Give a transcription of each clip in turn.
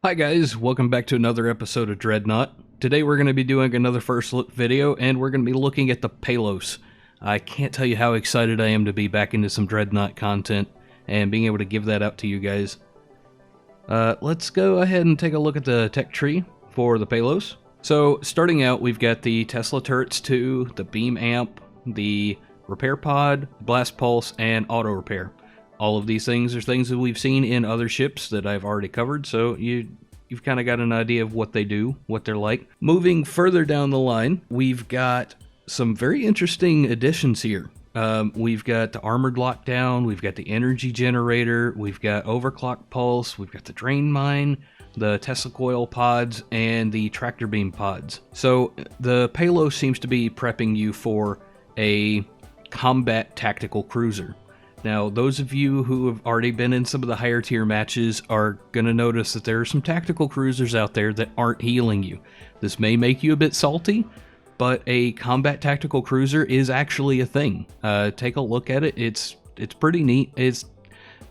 Hi guys, welcome back to another episode of Dreadnought. Today we're going to be doing another first look video, and we're going to be looking at the Palos. I can't tell you how excited I am to be back into some Dreadnought content, and being able to give that out to you guys. Let's go ahead and take a look at the tech tree for the Palos. So, starting out, we've got the Tesla turrets 2, the beam amp, the repair pod, blast pulse, and auto repair. All of these things are things that we've seen in other ships that I've already covered, so you've kind of got an idea of what they do, what they're like. Moving further down the line, we've got some very interesting additions here. We've got the armored lockdown, we've got the energy generator, we've got overclock pulse, we've got the drain mine, the Tesla coil pods, and the tractor beam pods. So the Palos seems to be prepping you for a combat tactical cruiser. Now, those of you who have already been in some of the higher tier matches are going to notice that there are some tactical cruisers out there that aren't healing you. This may make you a bit salty, but a combat tactical cruiser is actually a thing. Take a look at it. It's pretty neat. It's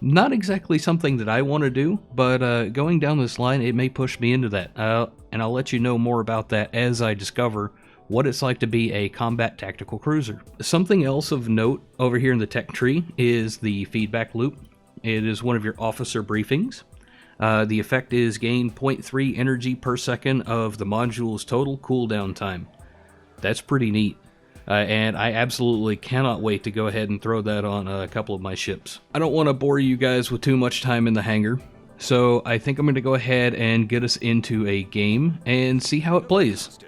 not exactly something that I want to do, but going down this line, it may push me into that. And I'll let you know more about that as I discover what it's like to be a combat tactical cruiser. Something else of note over here in the tech tree is the feedback loop. It is one of your officer briefings. The effect is gain 0.3 energy per second of the module's total cooldown time. That's pretty neat. And I absolutely cannot wait to go ahead and throw that on a couple of my ships. I don't want to bore you guys with too much time in the hangar, so I think I'm going to go ahead and get us into a game and see how it plays.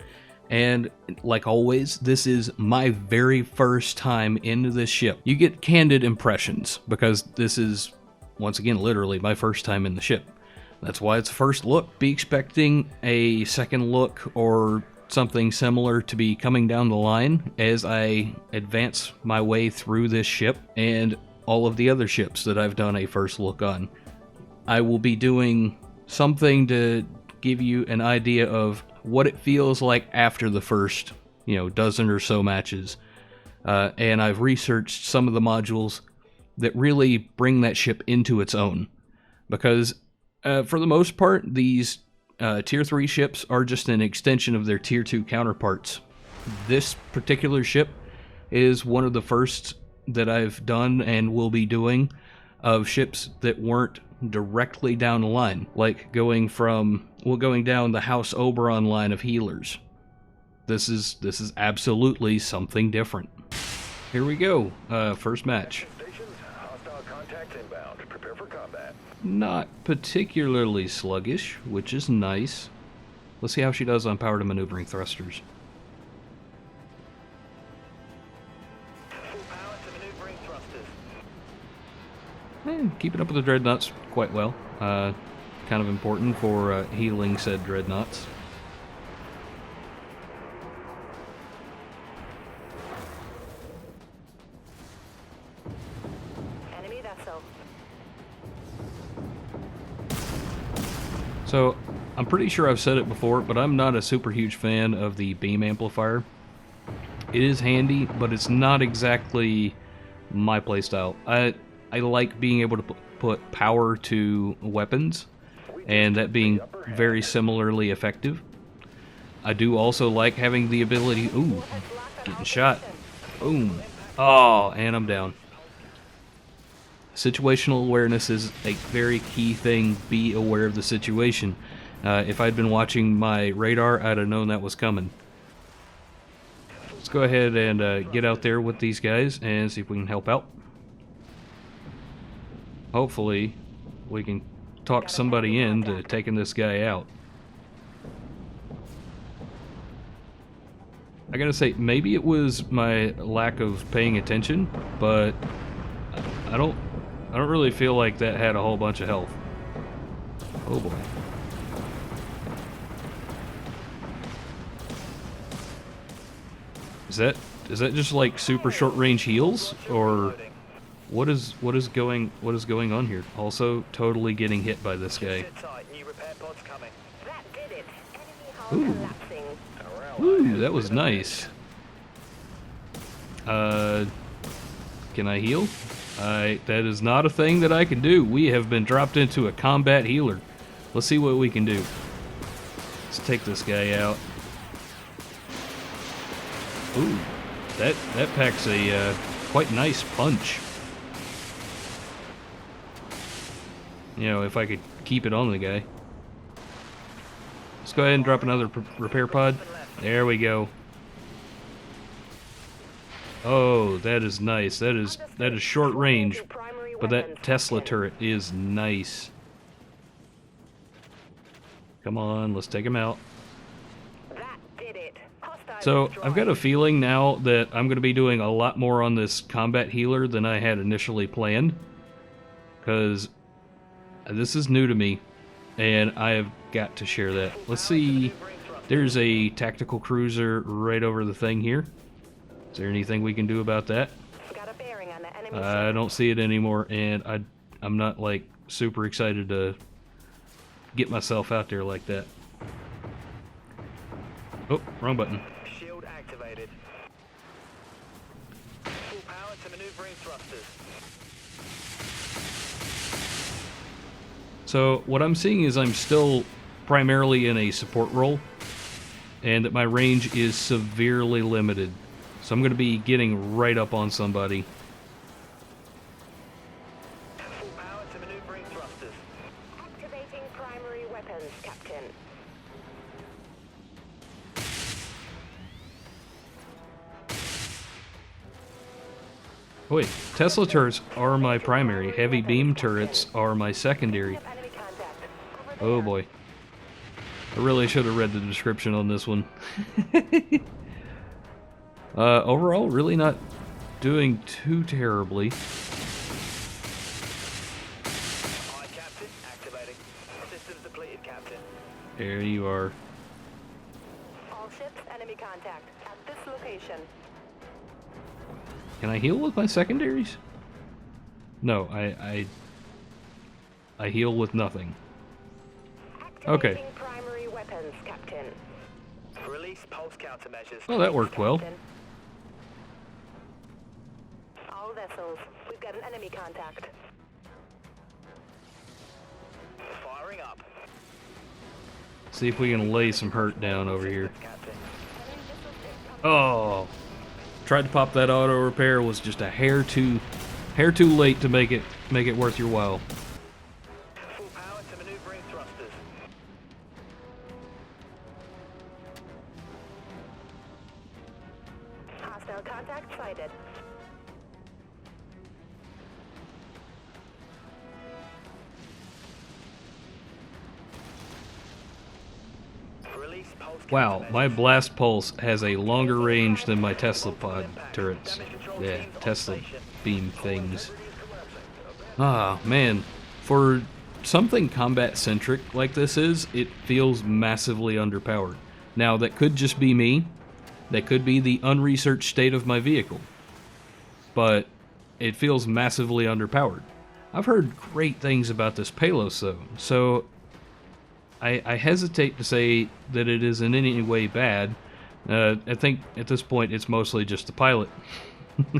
And like always, this is my very first time into this ship. You get candid impressions because this is, once again, literally my first time in the ship. That's why it's a first look. Be expecting a second look or something similar to be coming down the line as I advance my way through this ship and all of the other ships that I've done a first look on. I will be doing something to give you an idea of what it feels like after the first, dozen or so matches. And I've researched some of the modules that really bring that ship into its own. Because, for the most part, these Tier 3 ships are just an extension of their Tier 2 counterparts. This particular ship is one of the first that I've done and will be doing of ships that weren't directly down the line, like going down the House Oberon line of healers. This is absolutely something different. Here we go. First match. Not particularly sluggish, which is nice. Let's see how she does on power to maneuvering thrusters. Keeping up with the Dreadnoughts quite well. Kind of important for healing said Dreadnoughts. Enemy vessel. So, I'm pretty sure I've said it before, but I'm not a super huge fan of the beam amplifier. It is handy, but it's not exactly my playstyle. I like being able to put power to weapons, and that being very similarly effective. I do also like having the ability... Ooh, getting shot. Boom. Oh, and I'm down. Situational awareness is a very key thing. Be aware of the situation. If I'd been watching my radar, I'd have known that was coming. Let's go ahead and get out there with these guys and see if we can help out. Hopefully, we can talk somebody into taking this guy out. I gotta say, maybe it was my lack of paying attention, but I don't really feel like that had a whole bunch of health. Oh boy. Is that just like super short range heals, or what is going on here? Also, totally getting hit by this guy. Ooh. Ooh, that was nice. Can I heal? That is not a thing that I can do. We have been dropped into a combat healer. Let's see what we can do. Let's take this guy out. Ooh, that packs a quite nice punch. You know, if I could keep it on the guy. Let's go ahead and drop another repair pod. There we go. Oh, that is nice. That is short range, but that Tesla turret is nice. Come on, let's take him out. So, I've got a feeling now that I'm going to be doing a lot more on this combat healer than I had initially planned. Because this is new to me, and I have got to share that. Let's see, there's a tactical cruiser right over the thing here. Is there anything we can do about that? I don't see it anymore, and I'm not, like, super excited to get myself out there like that. Oh, wrong button. Shield activated. Full power to maneuvering thrusters. So what I'm seeing is I'm still primarily in a support role, and that my range is severely limited. So I'm going to be getting right up on somebody. Full power to maneuvering thrusters. Activating primary weapons, Captain. Oh wait, Tesla turrets are my primary. Heavy beam turrets are my secondary. Oh boy. I really should have read the description on this one. Overall, really not doing too terribly. Aye, Captain. Activating. Systems depleted, Captain. There you are. All ships, enemy contact at this location. Can I heal with my secondaries? No, I heal with nothing. Okay. Activating primary weapons, Captain. Release pulse countermeasures. Oh, that worked well. Captain. All vessels, we've got an enemy contact. Firing up. See if we can lay some hurt down over here. Captain. Oh, tried to pop that auto repair, was just a hair too late to make it worth your while. Full power to maneuvering thrusters. Hostile contact sighted. Release pulse Wow, countermeasures. my blast pulse has a longer range than my Tesla pod turrets. Yeah, Tesla beam things. Ah, man. For something combat-centric like this is, it feels massively underpowered. Now, that could just be me. That could be the unresearched state of my vehicle. But it feels massively underpowered. I've heard great things about this Palos, though, so I hesitate to say that it is in any way bad. I think at this point it's mostly just the pilot. Full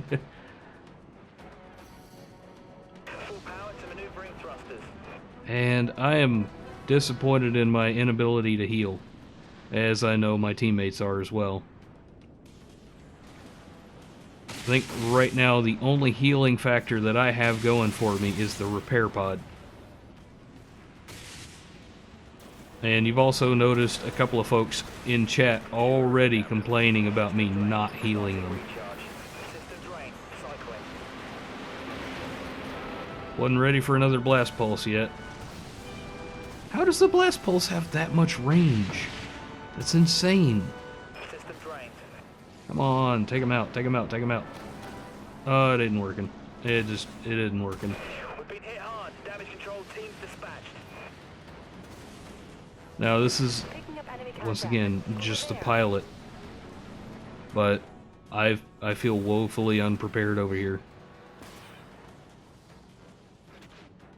power to maneuvering thrusters. And I am disappointed in my inability to heal, as I know my teammates are as well. I think right now the only healing factor that I have going for me is the repair pod. And you've also noticed a couple of folks in chat already complaining about me not healing them. Recharge. System drain. Cycling. Wasn't ready for another blast pulse yet. How does the blast pulse have that much range? That's insane. System drained. Come on, take him out, take him out, take him out. Oh, it isn't working. It isn't working. We've been hit hard. Damage control teams dispatched. Now this is, Picking up enemy contact. once again, just the pilot. But I feel woefully unprepared over here.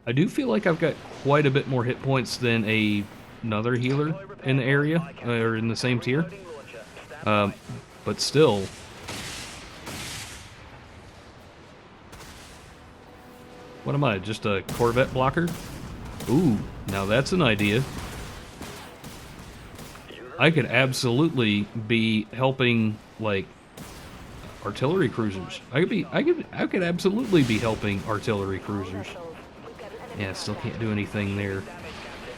I do feel like I've got quite a bit more hit points than another healer in the area, or in the same tier. Loading launcher. Stand by. But still. What am I, just a Corvette blocker? Ooh, now that's an idea. I could absolutely be helping, like, artillery cruisers. I could absolutely be helping artillery cruisers. Vessels. We've got an enemy Yeah, still contact. can't do anything there. Damage, Captain.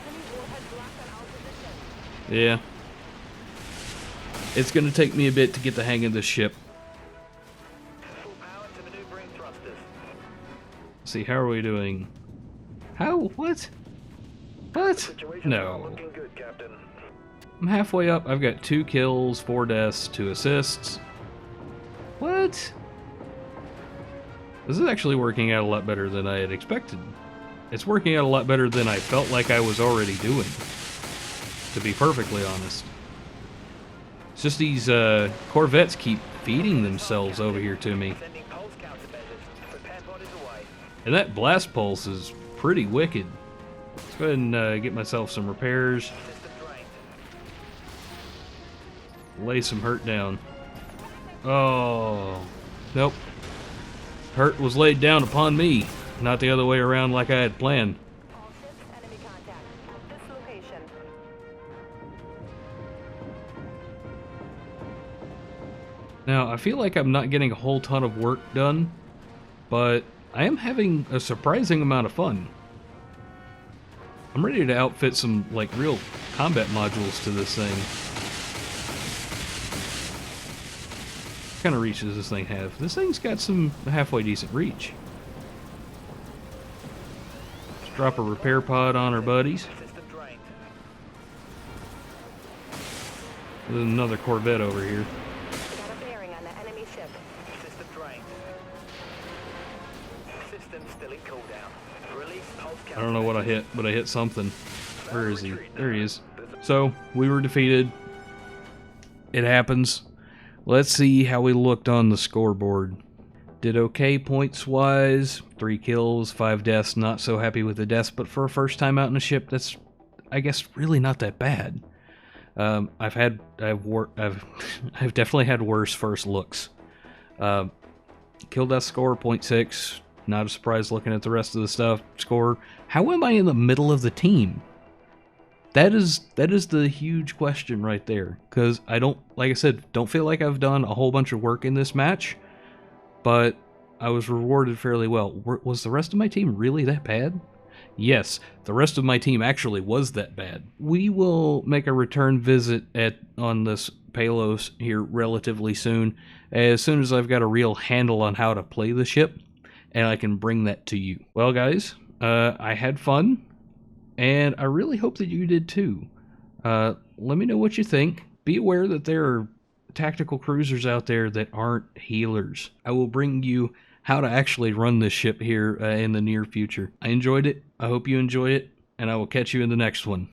Enemy warheads locked on our position. Yeah. It's gonna take me a bit to get the hang of this ship. Full power to maneuvering thrusters. See, how are we doing? How? What? What? Situation's not No. looking good, Captain. I'm halfway up. I've got 2 kills, 4 deaths, 2 assists. What? This is actually working out a lot better than I had expected. It's working out a lot better than I felt like I was already doing, to be perfectly honest. It's just these Corvettes keep feeding themselves over here to me. Sending pulse countermeasures. Prepare bodies away. And that blast pulse is pretty wicked. Let's go ahead and get myself some repairs, System drained. lay some hurt down. Oh, nope. Hurt was laid down upon me, not the other way around like I had planned. All ships, enemy contact. At this location. Now, I feel like I'm not getting a whole ton of work done, but I am having a surprising amount of fun. I'm ready to outfit some, like, real combat modules to this thing. What kind of reach does this thing have? This thing's got some halfway decent reach. Let's drop a repair pod on our buddies. System drained. There's another Corvette over here. We got a bearing on the enemy ship. System drained. System still in cooldown. Release pulse countermeasures. I don't know what I hit, but I hit something. Where is he? There he is. So, we were defeated. It happens. Let's see how we looked on the scoreboard. Did okay points-wise. 3 kills, 5 deaths. Not so happy with the deaths, but for a first time out in a ship, that's, I guess, really not that bad. I've definitely had worse first looks. Kill death score 0.6. Not a surprise looking at the rest of the stuff. Score. How am I in the middle of the team? That is the huge question right there. Because I don't, like I said, don't feel like I've done a whole bunch of work in this match. But I was rewarded fairly well. Was the rest of my team really that bad? Yes, the rest of my team actually was that bad. We will make a return visit on this Palos here relatively soon as I've got a real handle on how to play the ship, and I can bring that to you. Well, guys, I had fun, and I really hope that you did too. Let me know what you think. Be aware that there are tactical cruisers out there that aren't healers. I will bring you how to actually run this ship here in the near future. I enjoyed it. I hope you enjoy it, and I will catch you in the next one.